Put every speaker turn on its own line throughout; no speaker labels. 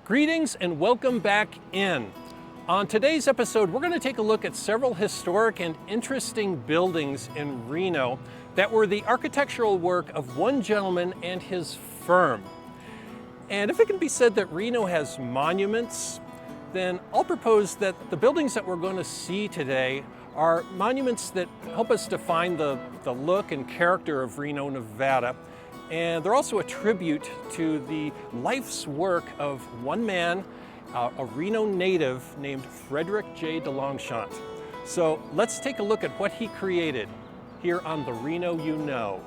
Greetings and welcome back in. On today's episode, we're going to take a look at several historic and interesting buildings in Reno that were the architectural work of one gentleman and his firm. And if it can be said that Reno has monuments, then I'll propose that the buildings that we're going to see today are monuments that help us define the look and character of Reno, Nevada. And they're also a tribute to the life's work of one man, a Reno native named Frederick J. DeLongchamps. So let's take a look at what he created here on the Reno You Know.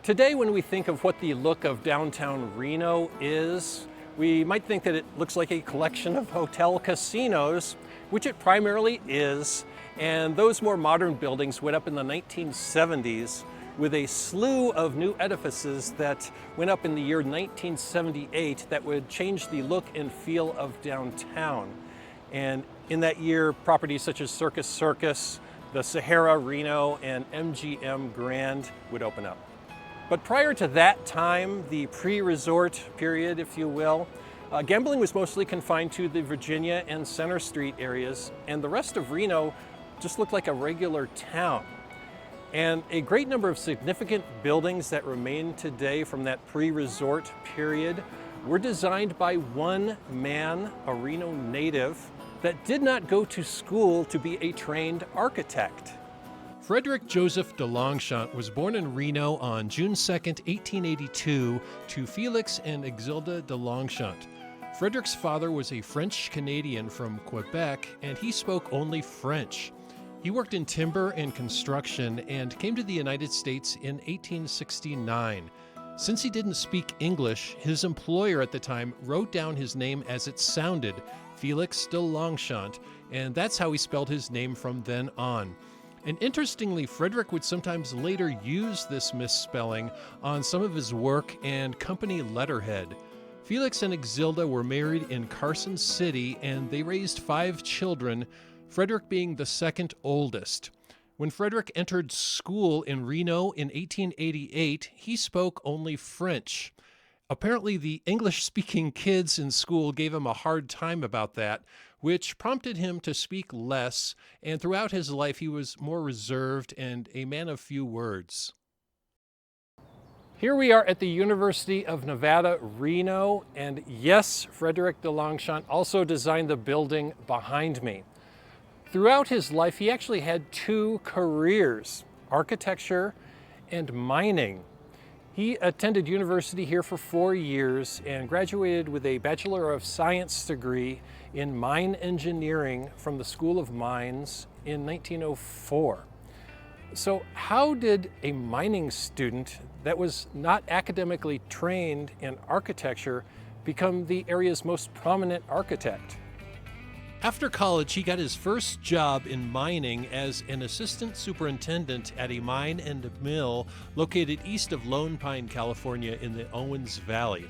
Today, when we think of what the look of downtown Reno is, we might think that it looks like a collection of hotel casinos, which it primarily is, and those more modern buildings went up in the 1970s with a slew of new edifices that went up in the year 1978 that would change the look and feel of downtown. And in that year, properties such as Circus, the Sahara Reno, and MGM Grand would open up. But prior to that time, the pre-resort period, if you will, gambling was mostly confined to the Virginia and Center Street areas, and the rest of Reno just looked like a regular town. And a great number of significant buildings that remain today from that pre-resort period were designed by one man, a Reno native, that did not go to school to be a trained architect. Frederick Joseph DeLongchamps was born in Reno on June 2, 1882, to Felix and Exilda DeLongchamps. Frederick's father was a French-Canadian from Quebec, and he spoke only French. He worked in timber and construction and came to the United States in 1869. Since he didn't speak English, his employer at the time wrote down his name as it sounded, Felix DeLongchamps, and that's how he spelled his name from then on. And interestingly, Frederick would sometimes later use this misspelling on some of his work and company letterhead. Felix and Exilda were married in Carson City, and they raised 5 children, Frederick being the second oldest. When Frederick entered school in Reno in 1888, he spoke only French. Apparently, the English-speaking kids in school gave him a hard time about that, which prompted him to speak less, and throughout his life he was more reserved and a man of few words. Here we are at the University of Nevada, Reno, and yes, Frederick DeLongchamps also designed the building behind me. Throughout his life, he actually had 2 careers, architecture and mining. He attended university here for 4 years and graduated with a Bachelor of Science degree in mine engineering from the School of Mines in 1904. So how did a mining student that was not academically trained in architecture become the area's most prominent architect? After college, he got his first job in mining as an assistant superintendent at a mine and mill located east of Lone Pine, California in the Owens Valley.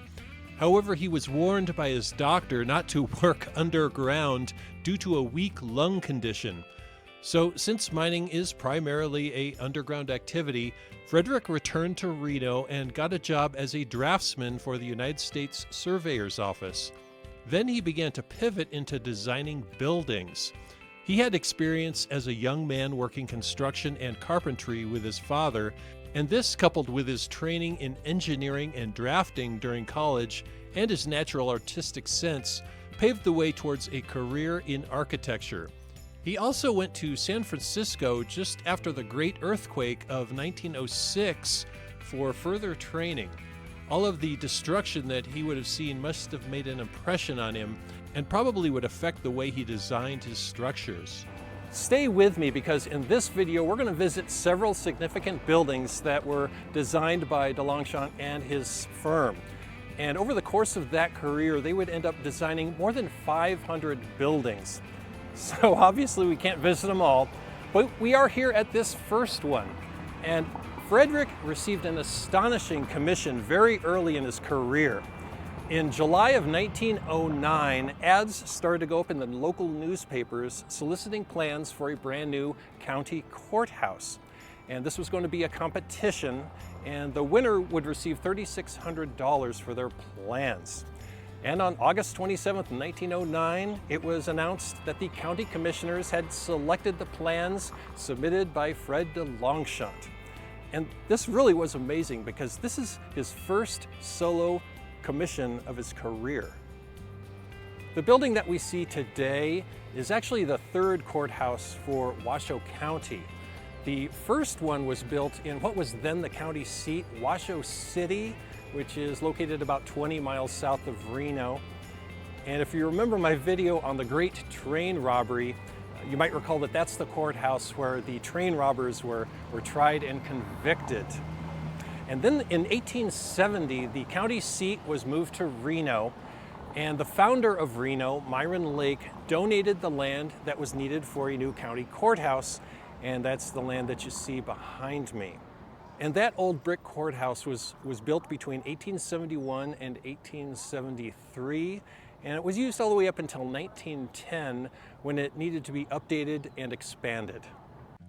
However, he was warned by his doctor not to work underground due to a weak lung condition. So, since mining is primarily an underground activity, Frederick returned to Reno and got a job as a draftsman for the United States Surveyor's Office. Then he began to pivot into designing buildings. He had experience as a young man working construction and carpentry with his father, and this, coupled with his training in engineering and drafting during college and his natural artistic sense, paved the way towards a career in architecture. He also went to San Francisco just after the Great Earthquake of 1906 for further training. All of the destruction that he would have seen must have made an impression on him and probably would affect the way he designed his structures. Stay with me because in this video we're going to visit several significant buildings that were designed by DeLongchamps and his firm. And over the course of that career, they would end up designing more than 500 buildings. So obviously we can't visit them all, but we are here at this first one. And Frederick received an astonishing commission very early in his career. In July of 1909, ads started to go up in the local newspapers soliciting plans for a brand new county courthouse. And this was going to be a competition, and the winner would receive $3,600 for their plans. And on August 27th, 1909, it was announced that the county commissioners had selected the plans submitted by Fred DeLongchamps. And this really was amazing because this is his first solo commission of his career. The building that we see today is actually the third courthouse for Washoe County. The first one was built in what was then the county seat, Washoe City, which is located about 20 miles south of Reno. And if you remember my video on the Great Train Robbery, you might recall that that's the courthouse where the train robbers were tried and convicted. And then in 1870, the county seat was moved to Reno, and the founder of Reno, Myron Lake, donated the land that was needed for a new county courthouse, and that's the land that you see behind me. And that old brick courthouse was built between 1871 and 1873, and it was used all the way up until 1910 when it needed to be updated and expanded.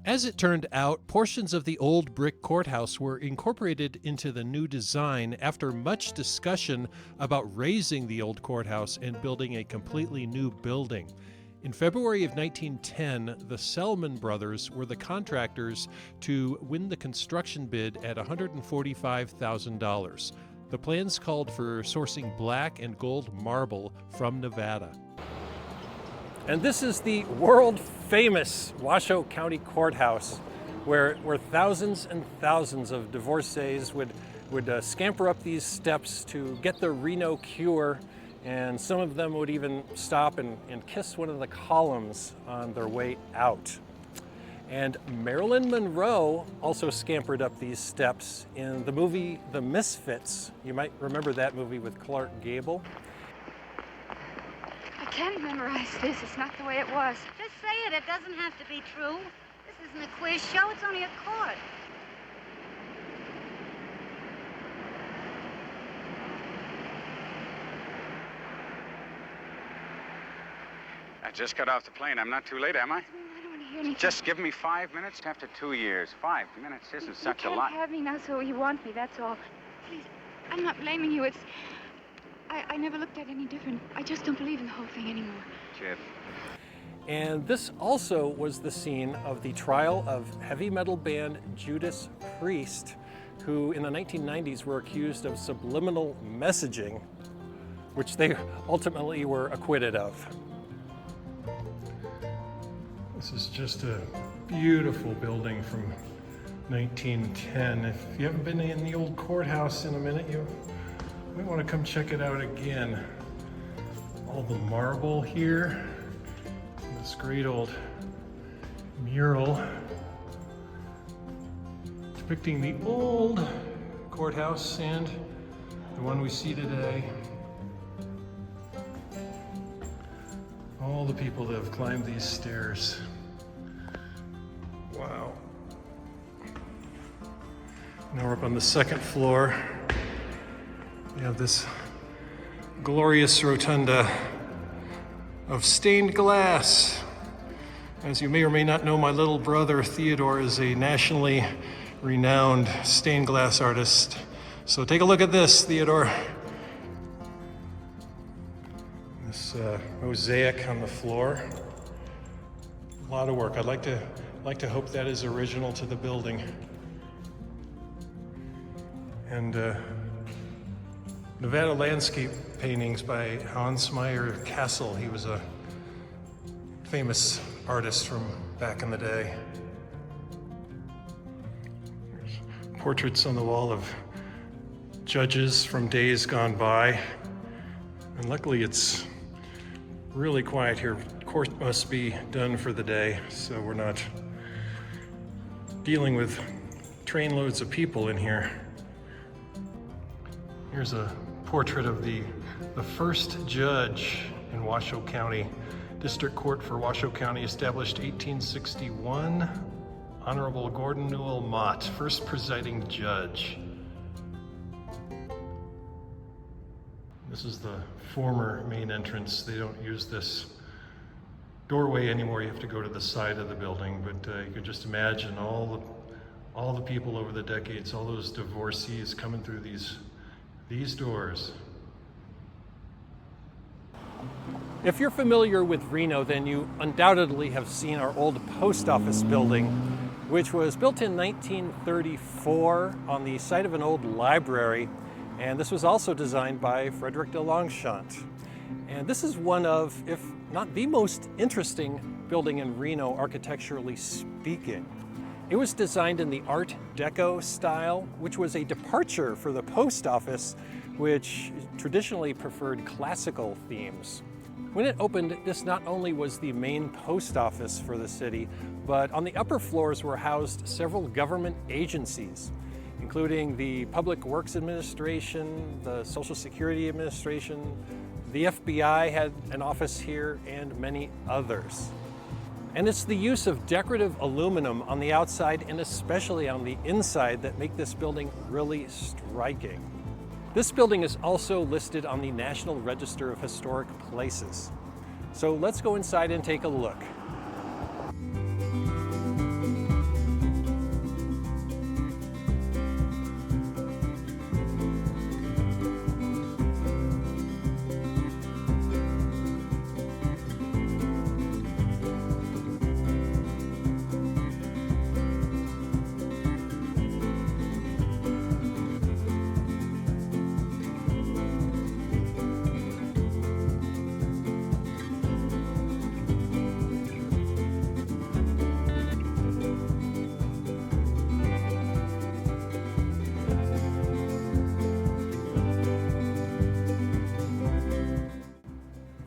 As it turned out, portions of the old brick courthouse were incorporated into the new design after much discussion about razing the old courthouse and building a completely new building. In February of 1910, the Selman brothers were the contractors to win the construction bid at $145,000. The plans called for sourcing black and gold marble from Nevada. And this is the world-famous Washoe County Courthouse, where thousands and thousands of divorcees would scamper up these steps to get the Reno cure, and some of them would even stop and kiss one of the columns on their way out. And Marilyn Monroe also scampered up these steps in the movie The Misfits. You might remember that movie with Clark Gable.
I can't memorize this. It's not the way it was.
Just say it. It doesn't have to be true. This isn't a quiz show. It's only a court.
I just got off the plane. I'm not too late, am I?
I don't want to hear anything.
Just give me 5 minutes after 2 years. 5 minutes isn't such a lot.
You can't have me now, so you want me, that's all. Please, I'm not blaming you. I never looked at it any different. I just don't believe in the whole thing anymore.
Chip.
And this also was the scene of the trial of heavy metal band Judas Priest, who in the 1990s were accused of subliminal messaging, which they ultimately were acquitted of. This is just a beautiful building from 1910. If you haven't been in the old courthouse in a minute, you might want to come check it out again. All the marble here, this great old mural depicting the old courthouse and the one we see today. All the people that have climbed these stairs. Wow. Now we're up on the second floor. We have this glorious rotunda of stained glass. As you may or may not know, my little brother Theodore is a nationally renowned stained glass artist. So take a look at this, Theodore. This mosaic on the floor. A lot of work. I'd like to hope that is original to the building. And Nevada landscape paintings by Hans Meyer Cassel. He was a famous artist from back in the day. There's portraits on the wall of judges from days gone by. And luckily it's really quiet here. Court must be done for the day, so we're not dealing with trainloads of people in here. Here's a portrait of the first judge in Washoe County. District Court for Washoe County, established 1861. Honorable Gordon Newell Mott, first presiding judge.
This is the former main entrance. They don't use this doorway anymore. You have to go to the side of the building, but you can just imagine all the people over the decades, all those divorcees coming through these doors.
If you're familiar with Reno, then you undoubtedly have seen our old post office building, which was built in 1934 on the site of an old library. And this was also designed by Frederick DeLongchamps. And this is one of, if not the most interesting building in Reno, architecturally speaking. It was designed in the Art Deco style, which was a departure for the post office, which traditionally preferred classical themes. When it opened, this not only was the main post office for the city, but on the upper floors were housed several government agencies, including the Public Works Administration, the Social Security Administration, the FBI had an office here, and many others. And it's the use of decorative aluminum on the outside and especially on the inside that make this building really striking. This building is also listed on the National Register of Historic Places. So let's go inside and take a look.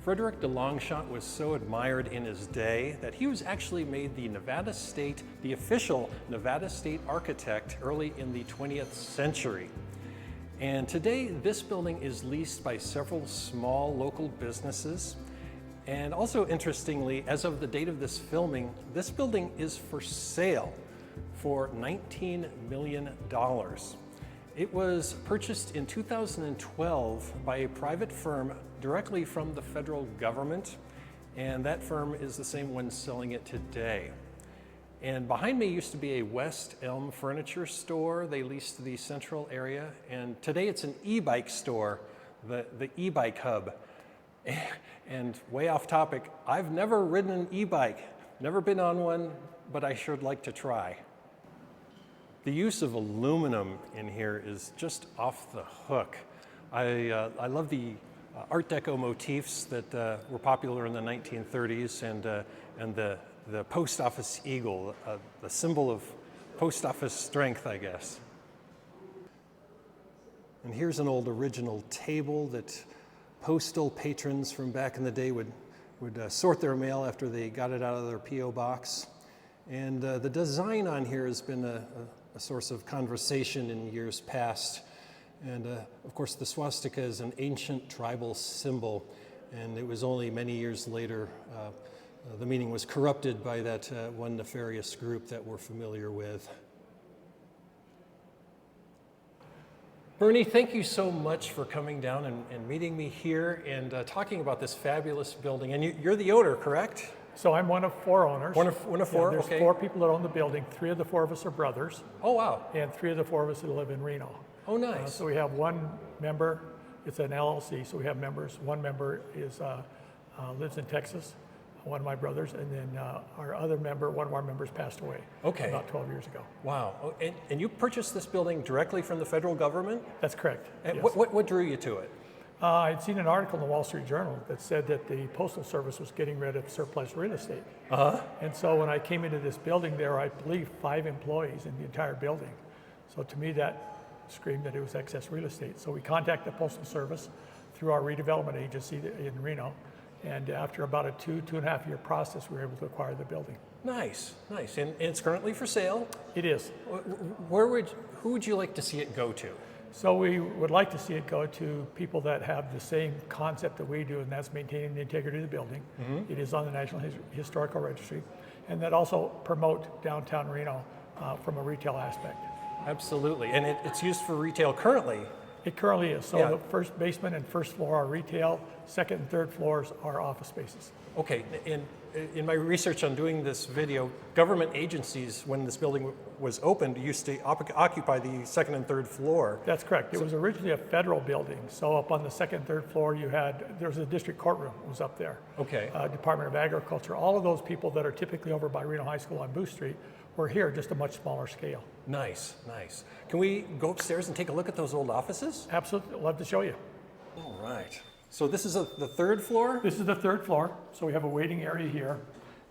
Frederick DeLongchamps was so admired in his day that he was actually made the official Nevada State architect early in the 20th century. And today, this building is leased by several small local businesses. And also interestingly, as of the date of this filming, this building is for sale for $19 million. It was purchased in 2012 by a private firm directly from the federal government, and that firm is the same one selling it today. And behind me used to be a West Elm furniture store. They leased the central area, and today it's an e-bike store, the e-bike hub. And way off topic, I've never ridden an e-bike, never been on one, but I sure would like to try. The use of aluminum in here is just off the hook. I love the Art Deco motifs that were popular in the 1930s, and the post office eagle, the symbol of post office strength, I guess. And here's an old original table that postal patrons from back in the day would sort their mail after they got it out of their P.O. box. And the design on here has been a source of conversation in years past. And of course, the swastika is an ancient tribal symbol, and it was only many years later the meaning was corrupted by that one nefarious group that we're familiar with. Bernie, thank you so much for coming down and meeting me here and talking about this fabulous building. And you're the owner, correct?
So I'm one of four owners.
One of four,
there's
okay.
4 people that own the building. 3 of the 4 of us are brothers.
Oh, wow.
And 3 of the 4 of us that live in Reno.
Oh, nice.
So we have one member. It's an LLC, so we have members. One member lives in Texas, one of my brothers, and then our other member, one of our members passed away about 12 years ago.
Wow. Oh, and you purchased this building directly from the federal government?
That's correct.
And
yes.
what drew you to it?
I'd seen an article in the Wall Street Journal that said that the Postal Service was getting rid of surplus real estate. And so when I came into this building, there were, I believe, 5 employees in the entire building. So to me, that screamed that it was excess real estate. So we contacted the Postal Service through our redevelopment agency in Reno. And after about a 2.5 year process, we were able to acquire the building.
Nice, nice. And it's currently for sale?
It is.
Who would you like to see it go to?
So we would like to see it go to people that have the same concept that we do, and that's maintaining the integrity of the building. Mm-hmm. It is on the National Historical Registry, and that also promote downtown Reno from a retail aspect.
Absolutely, and it's used for retail currently.
It currently is. So
Yeah.
the first basement and first floor are retail, second and third floors are office spaces.
Okay, in my research on doing this video, government agencies, when this building was opened, used to occupy the second and third floor.
That's correct. It was originally a federal building. So up on the second and third floor, there was a district courtroom was up there.
Okay.
Department of Agriculture. All of those people that are typically over by Reno High School on Booth Street were here, just a much smaller scale.
Nice, nice. Can we go upstairs and take a look at those old offices?
Absolutely. I'd love to show you.
All right. So this is the third floor?
This is the third floor. So we have a waiting area here.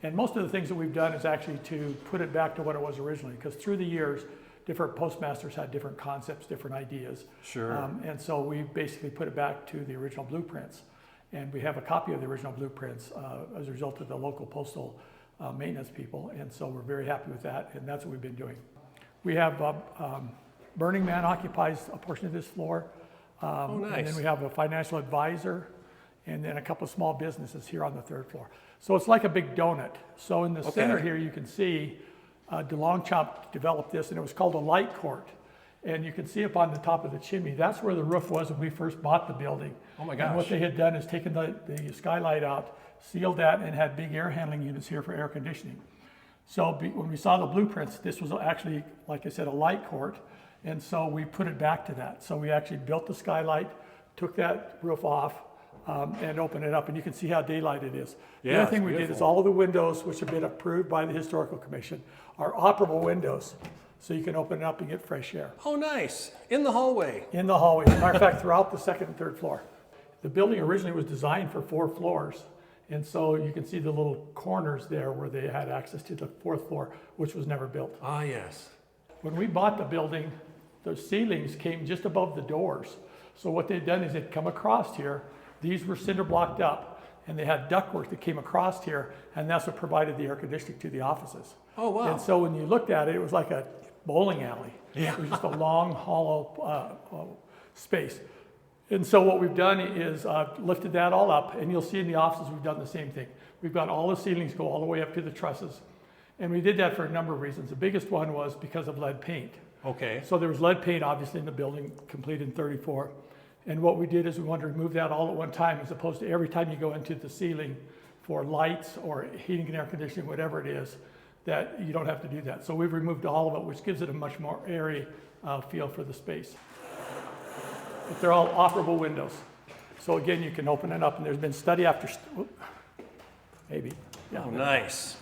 And most of the things that we've done is actually to put it back to what it was originally, because through the years, different postmasters had different concepts, different ideas.
Sure.
And so we basically put it back to the original blueprints. And we have a copy of the original blueprints as a result of the local postal maintenance people. And so we're very happy with that. And that's what we've been doing. We have Burning Man occupies a portion of this floor.
Oh, nice.
And then we have a financial advisor and then a couple of small businesses here on the third floor. So it's like a big donut. So in the center here, you can see DeLongchamps developed this, and it was called a light court. And you can see up on the top of the chimney, that's where the roof was when we first bought the building.
Oh my
And what
gosh.
they had done is taken the skylight out, sealed that, and had big air handling units here for air conditioning. So when we saw the blueprints, this was actually, like I said, a light court. And so we put it back to that. So we actually built the skylight, took that roof off, and opened it up. And you can see how daylight it is. The
Yeah,
other thing
it's
we did is
beautiful.
all of the windows, which have been approved by the Historical Commission, are operable windows. So you can open it up and get fresh air.
Oh, nice. In the hallway.
In the hallway. As a matter of fact, throughout the second and third floor. The building originally was designed for 4 floors. And so you can see the little corners there where they had access to the 4th floor, which was never built.
Ah, yes.
When we bought the building, the ceilings came just above the doors. So what they'd done is they'd come across here. These were cinder blocked up, and they had ductwork that came across here, and that's what provided the air conditioning to the offices.
Oh, wow.
And so when you looked at it, it was like a bowling alley.
Yeah.
It was just a long, hollow space. And so what we've done is lifted that all up, and you'll see in the offices we've done the same thing. We've got all the ceilings go all the way up to the trusses. And we did that for a number of reasons. The biggest one was because of lead paint.
Okay.
So there was lead paint obviously in the building, completed in 34. And what we did is we wanted to remove that all at one time, as opposed to every time you go into the ceiling for lights or heating and air conditioning, whatever it is, that you don't have to do that. So we've removed all of it, which gives it a much more airy feel for the space. But they're all operable windows. So again, you can open it up, and there's been study after, maybe, yeah.
Oh, nice.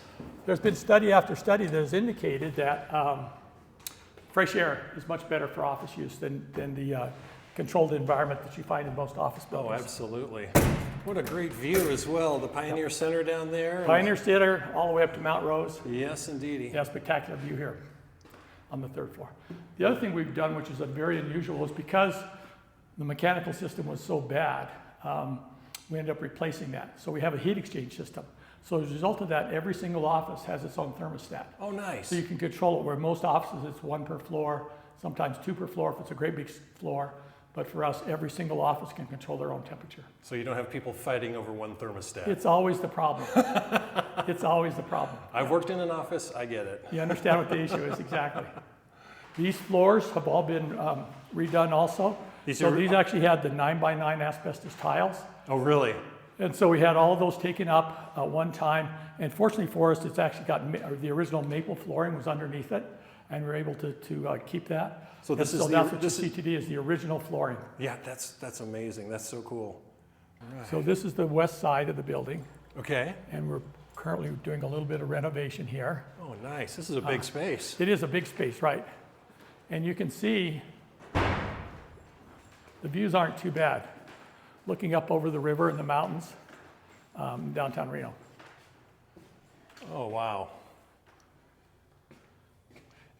There's been study after study that has indicated that fresh air is much better for office use than the controlled environment that you find in most office
Oh,
buildings.
absolutely. What a great view as well. The Pioneer Center down there.
Pioneer Center all the way up to Mount Rose.
Yes, indeedy.
Yeah, spectacular view here on the third floor. The other thing we've done, which is very unusual, is because the mechanical system was so bad, we ended up replacing that. So we have a heat exchange system. So as a result of that, every single office has its own thermostat.
Oh, nice.
So you can control it, where most offices it's 1 per floor, sometimes 2 per floor if it's a great big floor. But for us, every single office can control their own temperature.
So you don't have people fighting over one thermostat.
It's always the problem. It's always the problem.
I've worked in an office, I get it.
You understand what the issue is, exactly. These floors have all been redone also.
These
actually had the 9x9 asbestos tiles.
Oh, really?
And so we had all of those taken up one time. And fortunately for us, it's actually got the original maple flooring was underneath it, and we were able to keep that.
So this
and
is
so
the-
that's what
this
you see today is the original flooring.
Yeah, that's amazing. That's so cool.
So this is the west side of the building,
Okay.
and we're currently doing a little bit of renovation here.
Oh, nice. This is a big space.
It is a big space, right? And you can see the views aren't too bad. Looking up over the river and the mountains, downtown Reno.
Oh, wow.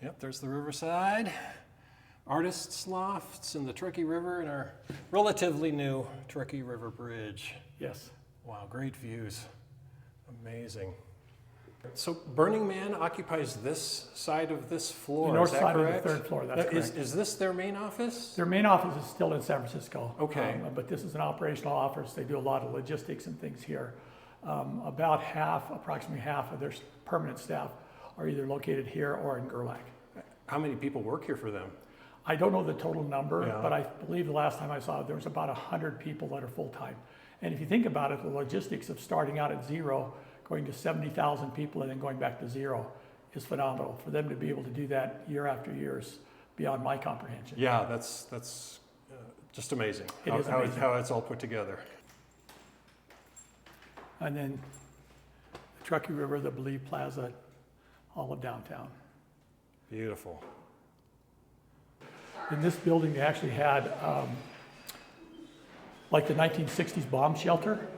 Yep, there's the Riverside. Artists' lofts and the Truckee River and our relatively new Truckee River Bridge.
Yes.
Wow, great views. Amazing. So Burning Man occupies this side of this floor,
The north
is that
side of the
correct?
third floor, that's correct.
Is this their main office?
Their main office is still in San Francisco.
Okay.
But this is an operational office. They do a lot of logistics and things here. About approximately half of their permanent staff are either located here or in Gerlach.
How many people work here for them?
I don't know the total number,
Yeah.
but I believe the last time I saw it, there was about 100 people that are full-time. And if you think about it, the logistics of starting out at zero, going to 70,000 people and then going back to zero is phenomenal. For them to be able to do that year after year is beyond my comprehension.
Yeah, that's just amazing.
It is amazing.
How it's all put together.
And then the Truckee River, the Believe Plaza, all of downtown.
Beautiful.
In this building, they actually had like the 1960s bomb shelter.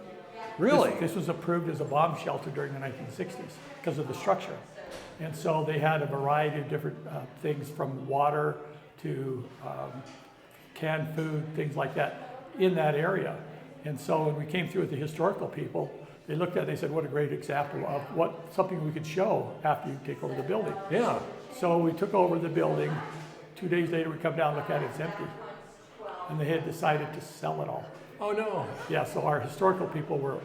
Really?
This was approved as a bomb shelter during the 1960s because of the structure. And so they had a variety of different things from water to canned food, things like that in that area. And so when we came through with the historical people, they looked at it and they said, what a great example of something we could show after you take over the building.
Yeah.
So we took over the building. 2 days later, we come down and look at it, it's empty. And they had decided to sell it all.
Oh no.
Yeah, so our historical people were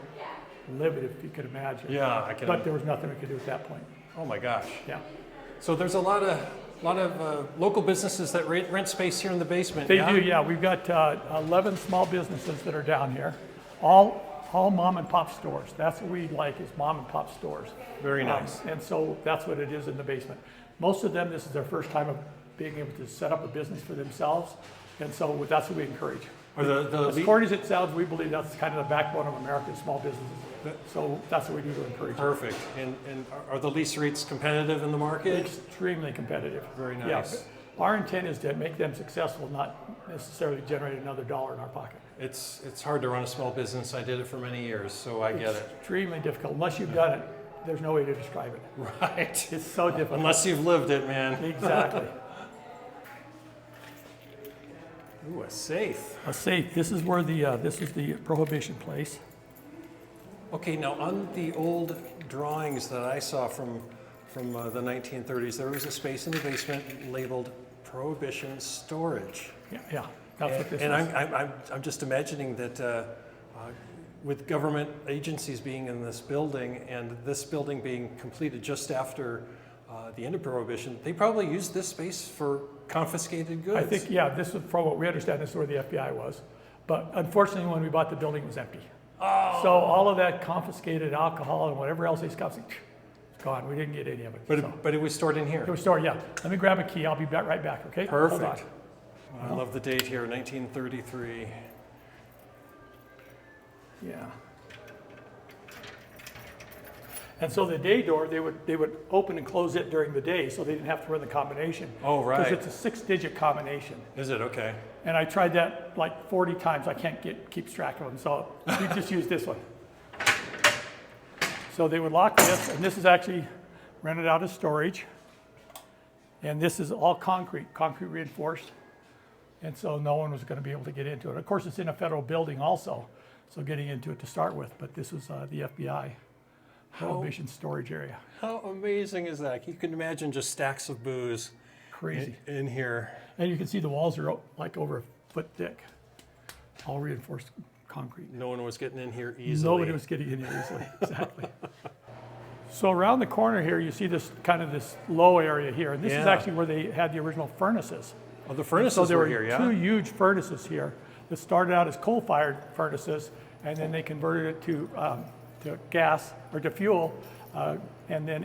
livid, if you could imagine.
Yeah, I can.
But there was nothing we could do at that point.
Oh my gosh.
Yeah.
So there's a lot of local businesses that rent space here in the basement.
They do, yeah. We've got 11 small businesses that are down here, all mom and pop stores. That's what we like, is mom and pop stores.
Very nice.
And so that's what it is in the basement. Most of them, this is their first time of being able to set up a business for themselves. And so that's what we encourage. As corny as it sounds, we believe that's kind of the backbone of America's small businesses. So that's what we do to encourage.
Perfect. And are the lease rates competitive in the market?
Extremely competitive.
Very nice.
Yeah, our intent is to make them successful, not necessarily generate another dollar in our pocket.
It's hard to run a small business. I did it for many years, so I get it.
Extremely difficult. Unless you've done it, there's no way to describe it.
Right.
It's so difficult.
Unless you've lived it, man.
Exactly.
Ooh, a safe.
A safe. This is where this is the prohibition place.
Okay, now on the old drawings that I saw from the 1930s, there was a space in the basement labeled prohibition storage.
Yeah. That's what this
and
is.
I'm just imagining that with government agencies being in this building and this building being completed just after the end of Prohibition, they probably used this space for confiscated goods.
I think, yeah, this is, from what we understand, this is where the FBI was. But unfortunately, when we bought the building, it was empty.
Oh.
So all of that confiscated alcohol and whatever else they got, it's gone. We didn't get any of it.
But it was stored in here.
It was stored, yeah. Let me grab a key. I'll be right back, okay?
Perfect.
Hold on.
I love the date here, 1933.
Yeah. And so the day door, they would open and close it during the day, so they didn't have to run the combination.
Oh, right.
Because it's a 6-digit combination.
Is it? Okay.
And I tried that like 40 times. I can't keep track of them, so we just use this one. So they would lock this, and this is actually rented out as storage. And this is all concrete reinforced. And so no one was going to be able to get into it. Of course, it's in a federal building also, so getting into it to start with. But this was the FBI prohibition storage area.
How amazing is that? You can imagine just stacks of booze
Crazy.
in here.
And you can see the walls are like over a foot thick, all reinforced concrete.
No one was getting in here easily.
Nobody was getting in here easily, exactly. So around the corner here, you see this kind of this low area here. And this is actually where they had the original furnaces.
Oh, the furnaces
so there
were
were
here, yeah?
2 huge furnaces here that started out as coal-fired furnaces, and then they converted it to gas or to fuel, and then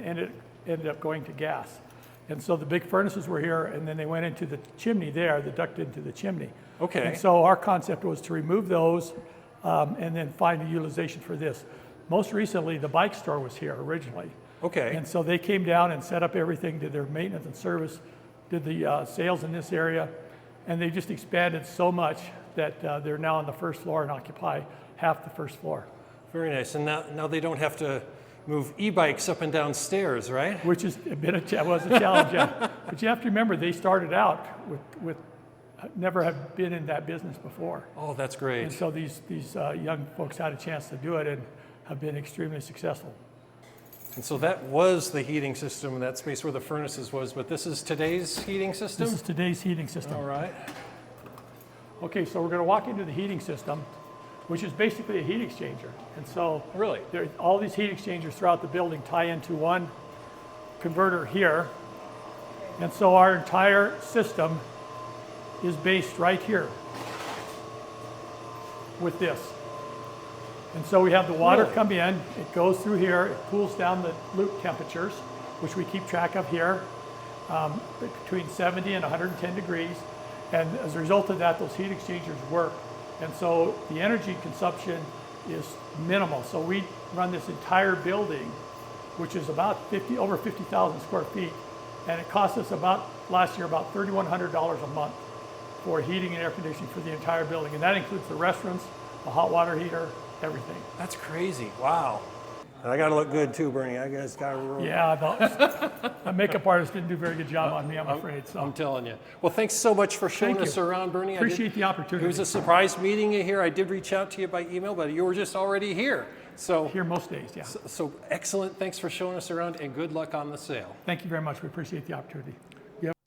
ended up going to gas. And so the big furnaces were here, and then they went into the chimney there, the duct into the chimney.
Okay.
And so our concept was to remove those and then find a utilization for this. Most recently, the bike store was here originally.
Okay.
And so they came down and set up everything, did their maintenance and service, did the sales in this area, and they just expanded so much that they're now on the first floor and occupy half the first floor.
Very nice. And now they don't have to move e-bikes up and down stairs, right?
Which has been a challenge, yeah. But you have to remember, they started out with never have been in that business before.
Oh, that's great.
And so these young folks had a chance to do it and have been extremely successful.
And so that was the heating system, that space where the furnaces was, but this is today's heating system?
This is today's heating system.
All right.
Okay, so we're going to walk into the heating system, which is basically a heat exchanger. And so
Really?
All these heat exchangers throughout the building tie into one converter here. And so our entire system is based right here with this. And so we have the water come in, it goes through here, it cools down the loop temperatures, which we keep track of here, between 70 and 110 degrees. And as a result of that, those heat exchangers work. And so the energy consumption is minimal. So we run this entire building, which is about over 50,000 square feet. And it cost us last year, about $3,100 a month for heating and air conditioning for the entire building. And that includes the restaurants, the hot water heater, everything.
That's crazy. Wow. And I got to look good too, Bernie. I guess got to.
Yeah, the makeup artist didn't do a very good job on me, I'm afraid. So.
I'm telling you. Well, thanks so much for showing us around, Bernie.
Appreciate the opportunity.
It was a surprise meeting you here. I did reach out to you by email, but you were just already here. So
here most days, yeah.
So excellent. Thanks for showing us around, and good luck on the sale.
Thank you very much. We appreciate the opportunity.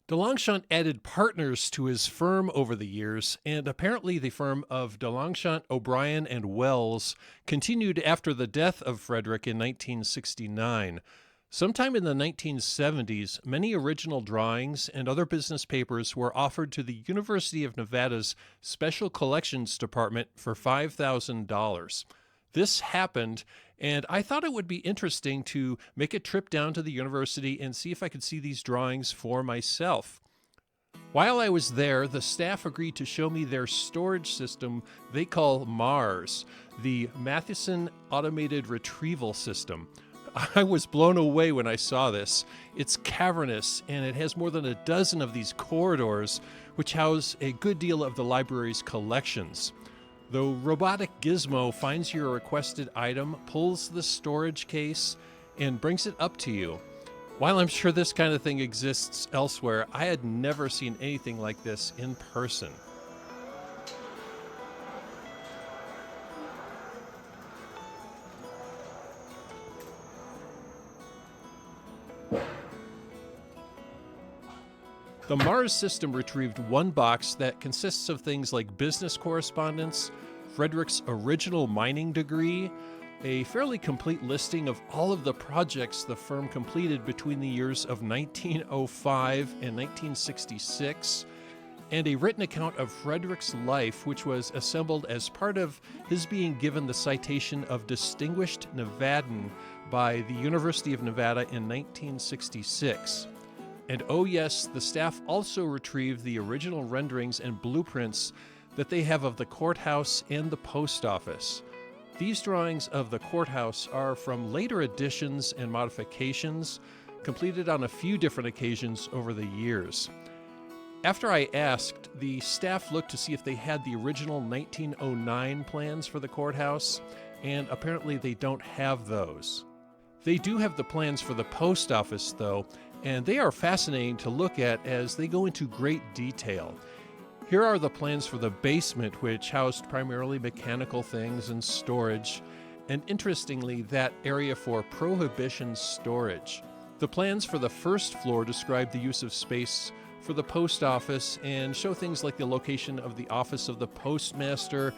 DeLongchamps added partners to his firm over the years, and apparently the firm of DeLongchamps, O'Brien, and Wells continued after the death of Frederick in 1969. Sometime in the 1970s, many original drawings and other business papers were offered to the University of Nevada's Special Collections Department for $5,000. This happened, and I thought it would be interesting to make a trip down to the university and see if I could see these drawings for myself. While I was there, the staff agreed to show me their storage system they call MARS, the Matheson Automated Retrieval System. I was blown away when I saw this. It's cavernous, and it has more than a dozen of these corridors, which house a good deal of the library's collections. The robotic gizmo finds your requested item, pulls the storage case, and brings it up to you. While I'm sure this kind of thing exists elsewhere, I had never seen anything like this in person. The Mars system retrieved one box that consists of things like business correspondence, Frederick's original mining degree, a fairly complete listing of all of the projects the firm completed between the years of 1905 and 1966, and a written account of Frederick's life, which was assembled as part of his being given the citation of Distinguished Nevadan by the University of Nevada in 1966. And oh yes, the staff also retrieved the original renderings and blueprints that they have of the courthouse and the post office. These drawings of the courthouse are from later additions and modifications, completed on a few different occasions over the years. After I asked, the staff looked to see if they had the original 1909 plans for the courthouse, and apparently they don't have those. They do have the plans for the post office, though, and they are fascinating to look at as they go into great detail. Here are the plans for the basement, which housed primarily mechanical things and storage, and interestingly, that area for prohibition storage. The plans for the first floor describe the use of space for the post office and show things like the location of the office of the postmaster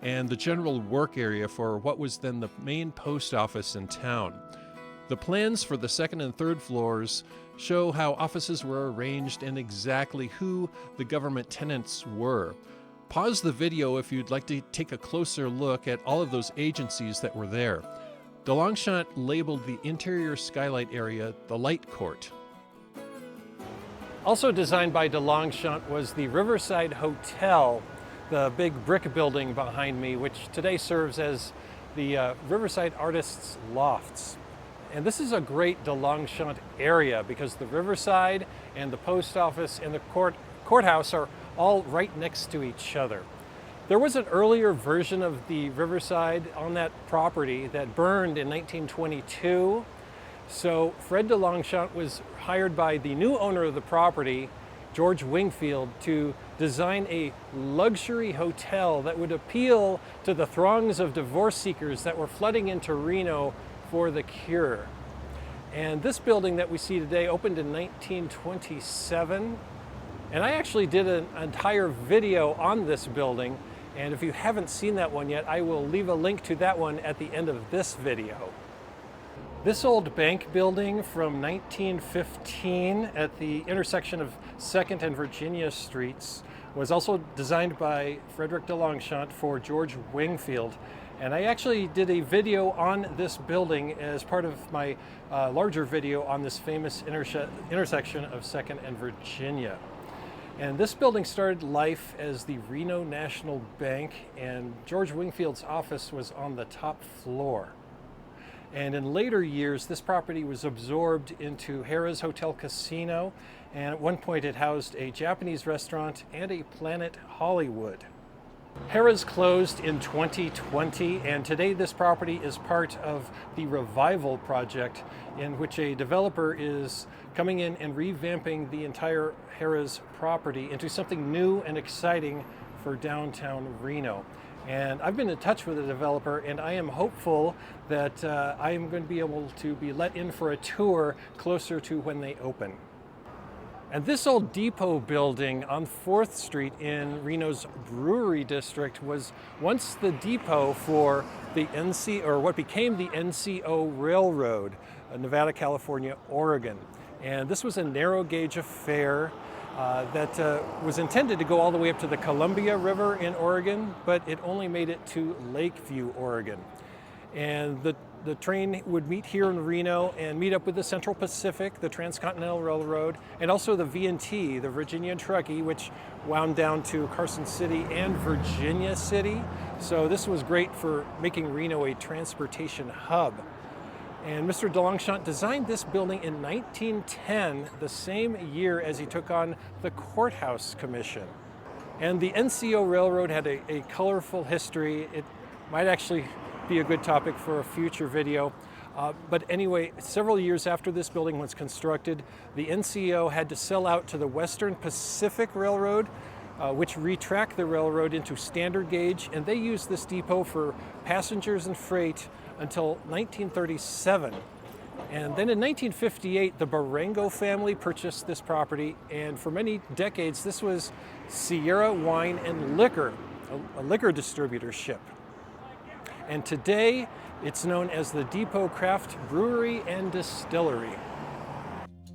and the general work area for what was then the main post office in town. The plans for the second and third floors show how offices were arranged and exactly who the government tenants were. Pause the video if you'd like to take a closer look at all of those agencies that were there. DeLongchamps labeled the interior skylight area the Light Court. Also designed by DeLongchamps was the Riverside Hotel, the big brick building behind me, which today serves as the Riverside Artists' Lofts. And this is a great DeLongchamps area because the Riverside and the post office and the courthouse are all right next to each other. There was an earlier version of the Riverside on that property that burned in 1922. So Fred DeLongchamps was hired by the new owner of the property, George Wingfield, to design a luxury hotel that would appeal to the throngs of divorce seekers that were flooding into Reno for the cure. And this building that we see today opened in 1927. And I actually did an entire video on this building. And if you haven't seen that one yet, I will leave a link to that one at the end of this video. This old bank building from 1915 at the intersection of 2nd and Virginia Streets was also designed by Frederick DeLongchamps for George Wingfield. And I actually did a video on this building as part of my larger video on this famous intersection of 2nd and Virginia. And this building started life as the Reno National Bank, and George Wingfield's office was on the top floor. And in later years, this property was absorbed into Harrah's Hotel Casino, and at one point it housed a Japanese restaurant and a Planet Hollywood. Harrah's closed in 2020, and today this property is part of the Revival project, in which a developer is coming in and revamping the entire Harrah's property into something new and exciting for downtown Reno. And I've been in touch with the developer, and I am hopeful that I am going to be able to be let in for a tour closer to when they open. And this old depot building on 4th Street in Reno's Brewery District was once the depot for the what became the NCO Railroad, Nevada, California, Oregon. And this was a narrow gauge affair that was intended to go all the way up to the Columbia River in Oregon, but it only made it to Lakeview, Oregon. And the train would meet here in Reno and meet up with the Central Pacific, the Transcontinental Railroad, and also the V&T, the Virginia and Truckee, which wound down to Carson City and Virginia City. So this was great for making Reno a transportation hub. And Mr. DeLongchamps designed this building in 1910, the same year as he took on the Courthouse Commission. And the NCO Railroad had a colorful history. It might actually be a good topic for a future video. But anyway, several years after this building was constructed, the NCO had to sell out to the Western Pacific Railroad, which retracked the railroad into standard gauge, and they used this depot for passengers and freight until 1937. And then in 1958, the Barango family purchased this property, and for many decades, this was Sierra Wine and Liquor, a liquor distributorship. And today, it's known as the Depot Craft Brewery and Distillery.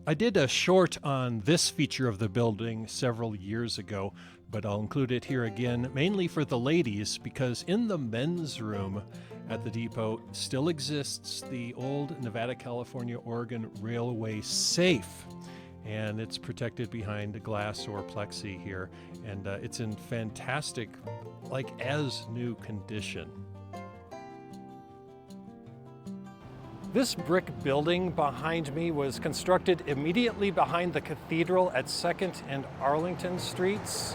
I did a short on this feature of the building several years ago, but I'll include it here again, mainly for the ladies, because in the men's room at the depot still exists the old Nevada, California, Oregon Railway safe. And it's protected behind glass or plexi here, and it's in fantastic, like as new condition. This brick building behind me was constructed immediately behind the cathedral at 2nd and Arlington Streets.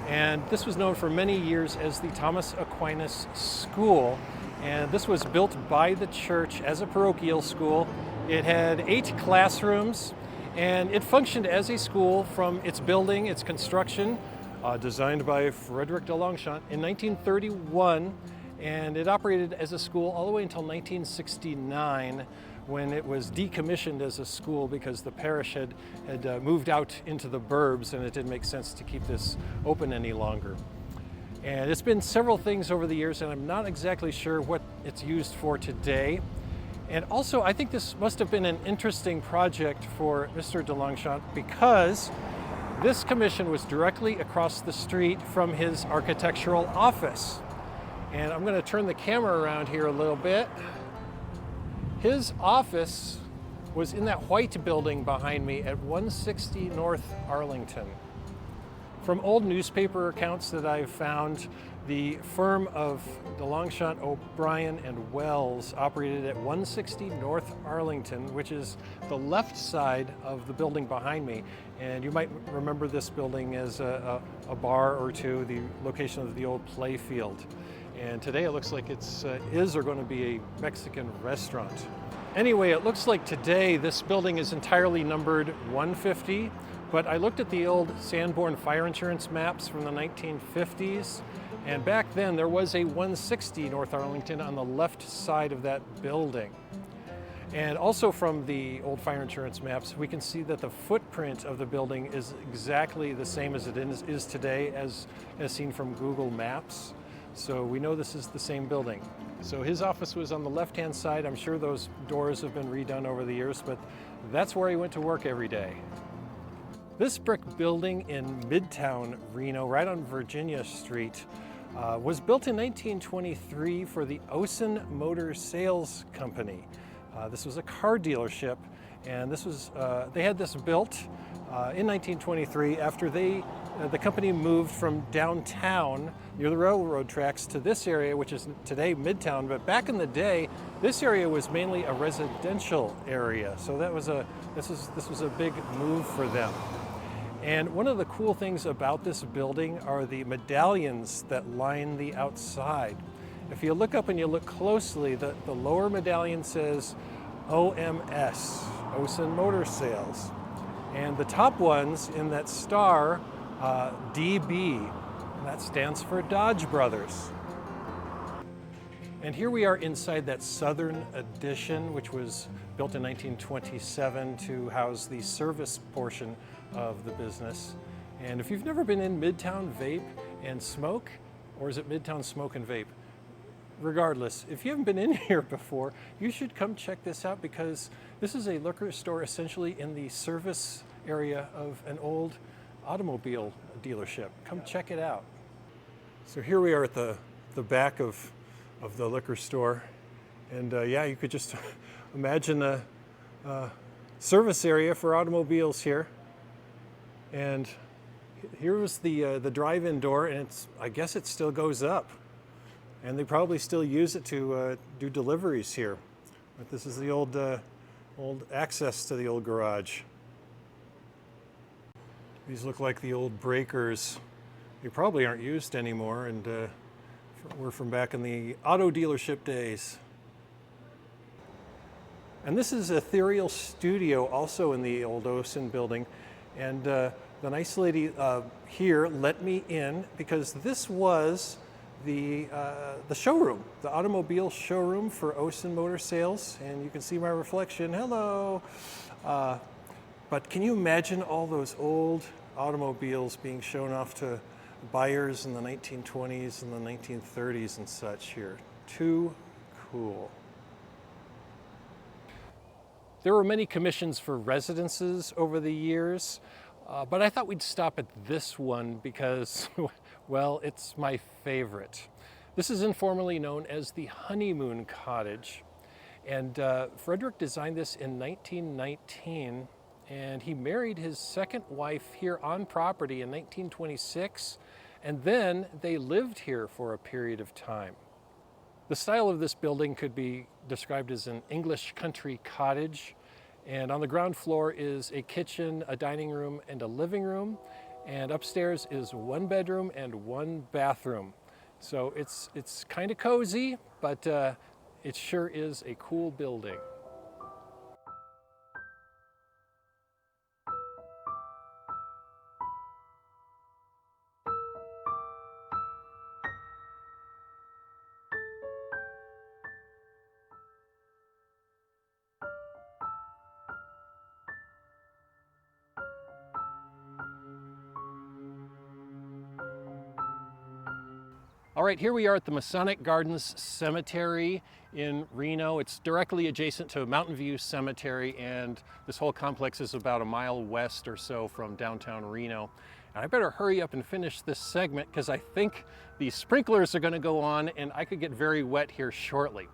And this was known for many years as the Thomas Aquinas School. And this was built by the church as a parochial school. It had 8 classrooms, and it functioned as a school from its building, its construction, designed by Frederick DeLongchamps in 1931. And it operated as a school all the way until 1969, when it was decommissioned as a school because the parish had moved out into the burbs, and it didn't make sense to keep this open any longer. And it's been several things over the years, and I'm not exactly sure what it's used for today. And also, I think this must have been an interesting project for Mr. DeLongchamps, because this commission was directly across the street from his architectural office. And I'm going to turn the camera around here a little bit. His office was in that white building behind me at 160 North Arlington. From old newspaper accounts that I've found, the firm of DeLongchamps, O'Brien, and Wells operated at 160 North Arlington, which is the left side of the building behind me. And you might remember this building as a bar or two, the location of the old play field. And today it looks like it's going to be a Mexican restaurant. Anyway, it looks like today this building is entirely numbered 150, but I looked at the old Sanborn fire insurance maps from the 1950s, and back then there was a 160 North Arlington on the left side of that building. And also from the old fire insurance maps, we can see that the footprint of the building is exactly the same as it is today as seen from Google Maps. So we know this is the same building. So his office was on the left-hand side. I'm sure those doors have been redone over the years, but that's where he went to work every day. This brick building in Midtown Reno, right on Virginia Street, was built in 1923 for the Osen Motor Sales Company. This was a car dealership, and they had this built in 1923 after the company moved from downtown near the railroad tracks to this area, which is today Midtown. But back in the day, this area was mainly a residential area, so this was a big move for them. And one of the cool things about this building are the medallions that line the outside. If you look up and you look closely, the lower medallion says OMS, Osen Motor Sales. And the top ones in that star, DB, and that stands for Dodge Brothers. And here we are inside that southern addition, which was built in 1927 to house the service portion of the business. And if you've never been in Midtown Vape and Smoke, or is it Midtown Smoke and Vape? Regardless, if you haven't been in here before, you should come check this out, because this is a liquor store essentially in the service area of an old automobile dealership. Come check it out. So here we are at the back of the liquor store, and yeah, you could just imagine a service area for automobiles here. And here was the drive-in door, and I guess it still goes up, and they probably still use it to do deliveries here. But this is the old access to the old garage. These look like the old breakers. They probably aren't used anymore, and were from back in the auto dealership days. And this is Ethereal Studio, also in the old Osen building. And the nice lady here let me in, because this was the showroom, the automobile showroom for Osen Motor Sales. And you can see my reflection. Hello. But can you imagine all those old automobiles being shown off to buyers in the 1920s and the 1930s and such here? Too cool. There were many commissions for residences over the years, but I thought we'd stop at this one because, well, it's my favorite. This is informally known as the Honeymoon Cottage, and Frederick designed this in 1919, and he married his second wife here on property in 1926, and then they lived here for a period of time. The style of this building could be described as an English country cottage, and on the ground floor is a kitchen, a dining room, and a living room, and upstairs is one bedroom and one bathroom. So it's kind of cozy, but it sure is a cool building. All right, here we are at the Masonic Gardens Cemetery in Reno. It's directly adjacent to Mountain View Cemetery, and this whole complex is about a mile west or so from downtown Reno. And I better hurry up and finish this segment, because I think the sprinklers are going to go on and I could get very wet here shortly.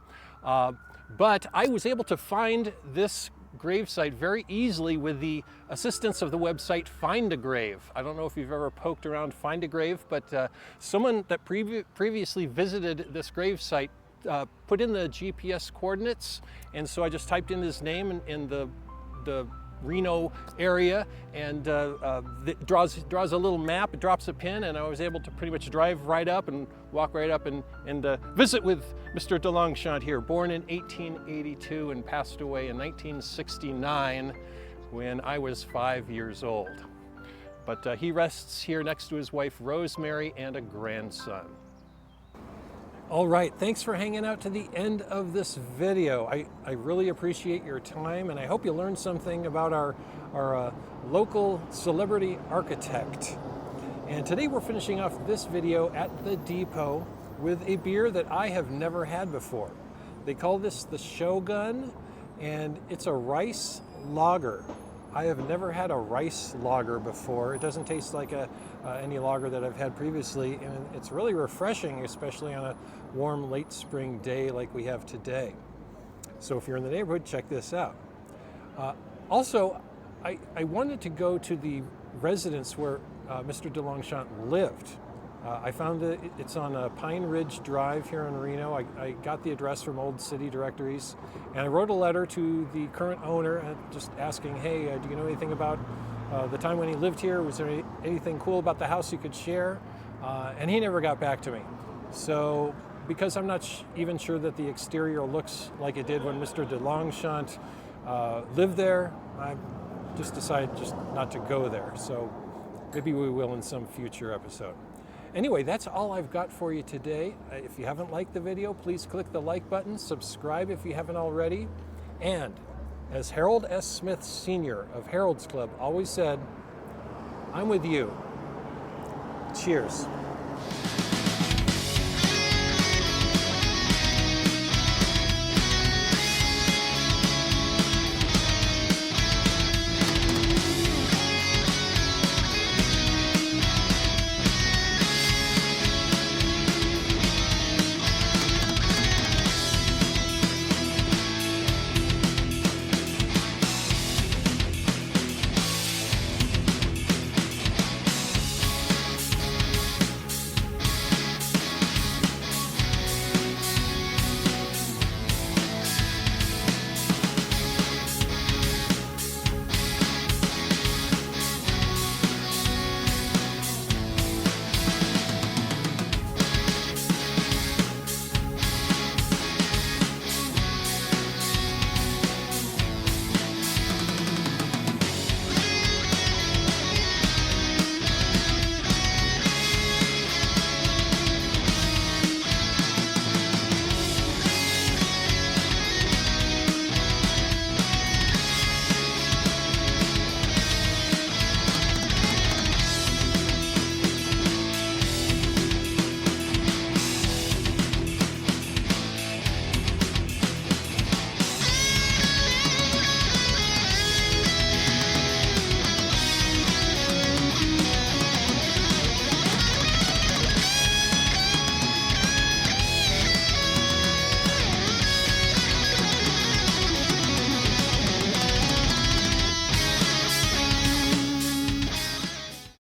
But I was able to find this gravesite very easily with the assistance of the website Find a Grave. I don't know if you've ever poked around Find a Grave, but someone that previously visited this gravesite put in the GPS coordinates, and so I just typed in his name in the Reno area, and it draws a little map, it drops a pin, and I was able to pretty much drive right up and walk right up and visit with Mr. DeLongchamps here, born in 1882 and passed away in 1969 when I was 5 years old. But he rests here next to his wife Rosemary and a grandson. All right, thanks for hanging out to the end of this video. I really appreciate your time, and I hope you learned something about our local celebrity architect. And today we're finishing off this video at the depot with a beer that I have never had before. They call this the Shogun, and it's a rice lager. I have never had a rice lager before. It doesn't taste like any lager that I've had previously, and it's really refreshing, especially on a warm late spring day like we have today. So if you're in the neighborhood, check this out. Also, I wanted to go to the residence where Mr. DeLongchamps lived. I found that it's on Pine Ridge Drive here in Reno. I got the address from old city directories, and I wrote a letter to the current owner just asking, hey, do you know anything about the time when he lived here? Was there anything cool about the house you could share? And he never got back to me. So because I'm not even sure that the exterior looks like it did when Mr. DeLongchamps lived there, I just decided just not to go there. So maybe we will in some future episode. Anyway, that's all I've got for you today. If you haven't liked the video, please click the like button, subscribe if you haven't already, and as Harold S. Smith Sr. of Harold's Club always said, I'm with you. Cheers.